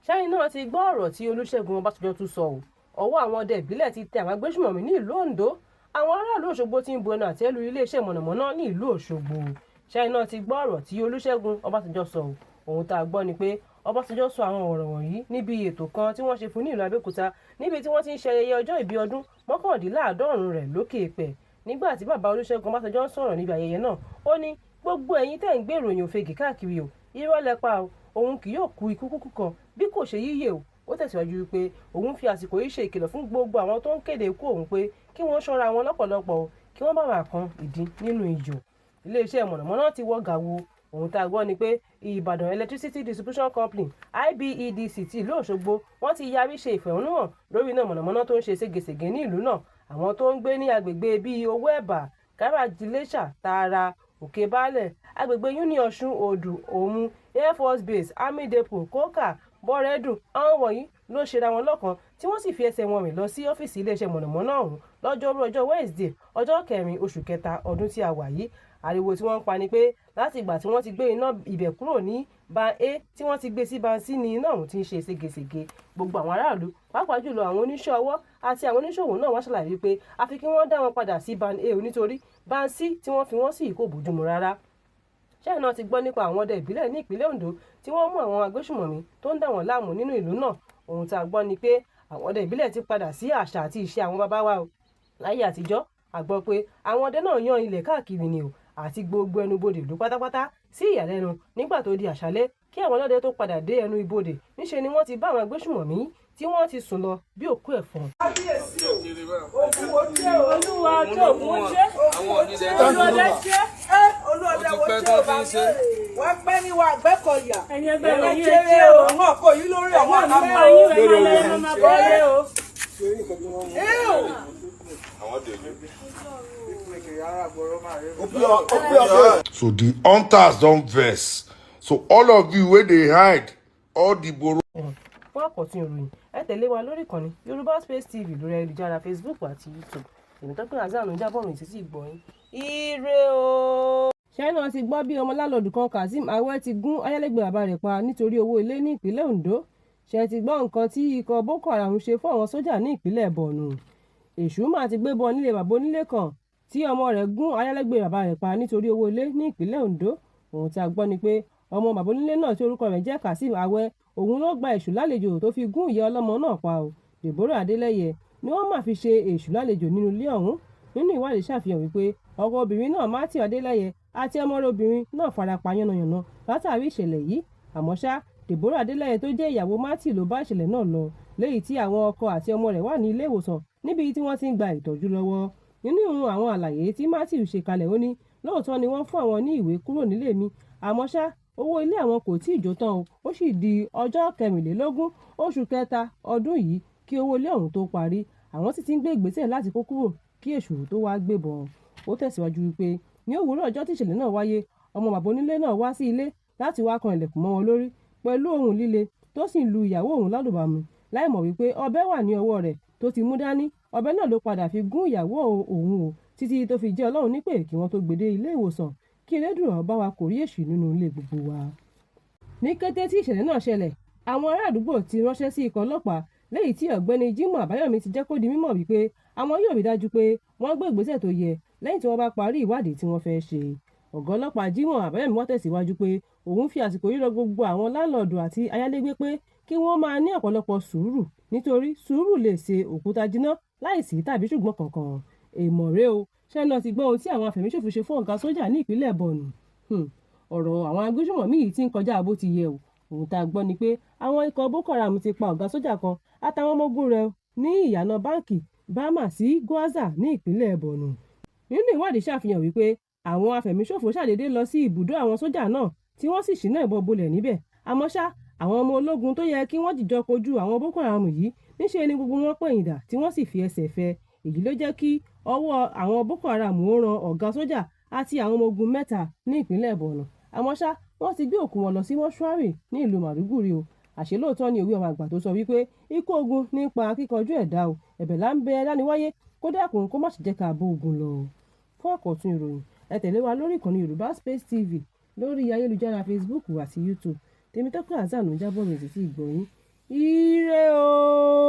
ṣẹ́yìn náà ti gbọ́ ọ̀rọ̀ tí Olúṣẹ́gun Ọbásanjọ́ tún sọ ọ́ ọwọ́ àwọn ọdẹ ìbílẹ̀ ti tẹ àwọn agbésùmọ̀mí ní ìlú Oǹdó àwọn aráàlú Òṣogbo ti ń bu ẹnu àtẹ́ lu iléeṣẹ́ mọ̀nàmọ́ná ní ìlú Òṣogbo ṣẹ́yìn náà ti gbọ́ ọ̀rọ̀ tí Olúṣẹ́gun Ọbásanjọ́ sọ ọ́ ohun tá a gbọ́ ni pé Ọbásanjọ́ sọ àwọn ọ̀rọ̀ wọ̀nyí níbi ètò kan tí wọ́n ṣe fún ní ìlú Abẹ́òkúta níbi tí wọ́n ti ń ṣe ayẹyẹ ọjọ́ ìbí ọdún mọ́kàndínláàádọ́rùn rẹ̀ lókè èèpẹ̀ nígbà tí bàbá Olúṣẹ́gun Ọbásanjọ́ ń sọ̀rọ̀ níbi ayẹyẹ náà ó ní gbogbo ẹ̀yin tẹ́ ń gbé ìròyìn òfegè káàkiri o irọ́ lẹ pa o òun kì yóò kú ikú kúkú kan bí kò ṣe yíyè o ó tẹ̀síwájú wípé òun fi àsìkò yìí ṣe ìkìlọ̀ fún gbogbo àwọn tó ń kéde ikú òun pé kí wọ́n ṣọ́ra wọn lọ́pọ̀lọpọ̀ o kí wọ́n bá wà kan ìdín nínú ìjò iléeṣẹ́ mọ̀nàmọ́ná ti wọ́ gàwo ohun tá a gbọ́ ni pé Ìbàdàn Electricity Distribution Company IBEDC ti ìlú Òṣogbo wọ́n ti yarí ṣe ìfẹ̀hónúhàn lórí iná mọ̀nàmọ́ná tó ń ṣe ségesège ní ìlú náà àwọn tó ń gbé ní agbègbè bíi Owó Ẹ̀bà Gáràjì Iléṣà Tààrà Òkè Baálẹ̀ agbègbè Union Ọ̀ṣun Odù Òmu Air Force Base Army Depot Kókà Bọ́rẹ́dù àwọn wọ̀nyí ló ṣera wọn lọ́kan tí wọ́n sì fi ẹsẹ̀ wọn rìn lọ sí ọ́fíìsì iléeṣẹ́ mọ̀nàmọ́ná ọ̀hún lọ́jọ́rú ọjọ́ Wednesday ọjọ́ 4 oṣù kẹta ọdún tí a wà yìí ariwo tí wọ́n ń pa ni pé láti ìgbà tí wọ́n ti gbé iná ibẹ̀ kúrò ní ban A tí wọ́n ti gbé sí ban C ni iná ọ̀hún ti ń ṣe ségesège gbogbo àwọn aráàlú pàápàá jùlọ àwọn oníṣẹ́ ọwọ́ àti àwọn oníṣòwò náà wọ́n ṣàlàyé wípé àfi kí wọ́n dá wọn padà sí ban A nítorí ban C tí wọ́n fi wọ́n sí kò bójúmu rárá ṣẹ́yìn náà ti gbọ́ nípa àwọn ọdẹ ìbílẹ̀ ní ìpínlẹ̀ Ondo tí wọ́n mú àwọn agbésùmọ̀mí tó ń dà wọ́n láàmú nínú ìlú náà ohun tá a gbọ́ ni pé àwọn ọdẹ ìbílẹ̀ ti padà sí àṣà àti ìṣe àwọn bàbá wa o láyé àtijọ́ a gbọ́ pé àwọn ọdẹ náà yan ilẹ̀ káàkiri ni o àti gbogbo ẹnubodè ìlú pátápátá sí ìyàlẹ́nu nígbà tó di àṣálẹ́ kí àwọn ọlọ́dẹ tó padà dé ẹnu ibodè níṣe ni wọ́n ti bá àwọn agbésùmọ̀mí tí wọ́n ti sùn lọ bí òkú ẹ̀fọn. Olúwa tó ògùn ṣe olúọdẹ ṣe olúọdẹ wo ṣe o bá ṣe wọ́n pẹ́ ní wa Àgbẹ̀kọ̀yà ẹ̀yin ẹgbẹ́ rẹ̀ yín ṣeré o ọmọ kò yí lórí ọmọ àmọ́ So the hunters don't vex. So all of you where they hide, all the boro. fún àkọ́tún ìròyìn ẹ tẹ̀lé wa lórí ìkànnì Yorùbá Space TV lórí ayélujára Facebook àti YouTube èmi Tọ́pẹ́ Hasan ń jábọ̀ rìn títí ìgbọ̀nyìn ire o. ṣáínà ti gbọ́ bí ọmọ lálọ́ọ̀dù kan Kazeem Awẹ́ ti gún ayálégbé bàbá rẹ̀ pa nítorí owó ilé ní ìpínlẹ̀ Ondo ṣe ti gbọ́ nǹkan tí ikọ̀ Boko Haram ṣe fún àwọn sójà ní ìpínlẹ̀ Borno Èṣùmà ti gbébọn nílé bàbá onílé kan tí ọmọ rẹ̀ gún ayálégbé bàbá rẹ̀ pa nítorí owó ilé ní ìpínlẹ̀ Ondo ohun tí a gbọ́ ni pé ọmọ bàbá onílé náà tí orúkọ rẹ̀ jẹ́ Kazeem Awẹ́ òun ló gba èṣù lálejò tó fi gún ìyá ọlọ́mọ náà pa o Deborah Adélẹ́yẹ ni wọ́n máa fi ṣe èṣù lálejò nínú ilé ọ̀hún nínú ìwádìí ṣàfihàn wípé ọkọ obìnrin náà Matthew Adélẹ́yẹ àti ọmọ rẹ̀ obìnrin náà farapa yánnayànna látàrí ìṣẹ̀lẹ̀ yìí àmọ́ ṣá Deborah Adélẹ́yẹ tó jẹ́ ìyàwó Matthew ló bá ìṣẹ̀lẹ̀ náà lọ léyìí tí àwọn ọkọ àti ọmọ rẹ̀ wà ní ilé ìwòsàn níbi tí wọ́n ti ń gba ìtọ́jú lọ́wọ́ nínú àwọn àlàyé tí Matthew ṣe kalẹ̀ ó ní lóòótọ́ ni wọ́n fún àwọn ní ìwé kúrò nílé mi àmọ́ ṣá owó ilé àwọn kò tí ì jó tán o ó sì di ọjọ́ 24 oṣù kẹta ọdún yìí kí owó ilé ọ̀hún tó parí àwọn sì ti ń gbé ìgbésẹ̀ láti kó kúrò kí èṣù tó wá gbébọn ó tẹ̀síwájú wípé ní òwúrọ̀ ọjọ́ tí ìṣẹ̀lẹ̀ náà wáyé ọmọ bàbá onílé náà wá sí ilé láti wá kan ilẹ̀kùn mọ́ wọn lórí pẹ̀lú ohùn líle tó sì lu ìyàwó òun lálùbàmù láì mọ̀ wípé ọ̀bẹ wà ní ọwọ́ rẹ̀ tó ti mú dání ọ̀bẹ náà ló padà fi gún ìyàwó òun o títí tó fi jẹ́ Ọlọ́run nípè kí wọ́n tó gbèdé ilé ìwòsàn kí Elédùà bá wa kò rí èṣù nínú ilé gbogbo wa. ní kété tí ìṣẹ̀lẹ̀ náà ṣẹlẹ̀ àwọn ará àdúgbò ti ránṣẹ́ sí ikọ̀ ọlọ́pàá lẹ́yìn tí ọ̀gbẹ́ni Jimoh Àbáyọ̀mí ti jẹ́ kó di mímọ̀ wípé àwọn yóò rí dájú pé wọ́n gbé ìgbésẹ̀ tó yẹ lẹ́yìn tí wọ́n bá parí ìwádìí tí wọ́n fẹ́ ṣe. ọ̀gá ọlọ́pàá Jimoh Àbáyọ̀mí wá tẹ̀síwájú pé òun fi àsìkò yìí rọ gbogbo àwọn láńlọ́ọ̀dù àti ayálégbé pé kí wọ́n máa ní ọ̀pọ̀lọpọ̀ sùúrù nítorí sùúrù lè ṣe òkúta jiná láìsí tàbí ṣùgbọ́n kankan. èèmọ̀ rèé o ṣẹ́nà ti gbọ́ ohun tí àwọn afẹ̀míṣòfò ṣe fún ọ̀gá sójà ní ìpínlẹ̀ Borno ọ̀rọ̀ àwọn agbésùmọ̀mí yìí ti ń kọjá bó ti yẹ o ohun tá a gbọ́ ni pé àwọn ikọ̀ Boko Haram ti pa ọ̀gá sójà kan àtàwọn ọmọ ogun rẹ̀ ní ìyànà báǹkì Bama sí Gwaza ní ìpínlẹ̀ Borno nínú ìwádìí ṣàfihàn wípé àwọn afẹ̀míṣòfò ṣàdédé lọ sí ibùdó àwọn sójà náà tí wọ́n sì ṣínà ìbọn bolẹ̀ níbẹ̀ àmọ́ ṣá àwọn ọmọ ológun tó yẹ kí wọ́n jìjọ kojú àwọn Boko Haram yìí níṣe ni gbogbo wọn pẹ̀yìndà tí wọ́n sì fi ẹsẹ̀ fẹ́ èyí ló jẹ́ kí ọwọ́ àwọn Boko Haram ó ran ọ̀gá sójà àti àwọn ọmọ ogun mẹ́ta ní ìpínlẹ̀ Borno àmọ́ ṣá wọ́n ti gbé òkú wọn lọ sí mọ́ṣúárì ní ìlú Màdúgùrí o àṣé lóòótọ́ ni òwe ọmọ àgbà tó sọ wípé ikú ogun nípa kíkanjú ẹ̀dá o ẹ̀bẹ̀ là ń bẹ dániwáyé kó dẹ́kun kó má sì jẹ́ ká bó ogun lọ. fún àkọ́tún ìròyìn ẹ tẹ̀lé wa lórí ìkànnì Yorùbá Space TV lórí ayélujára Facebook àti YouTube Tèmítọ́pẹ́ Hasan ń jábọ̀ rìn títí ìgbọ̀nyín ire o.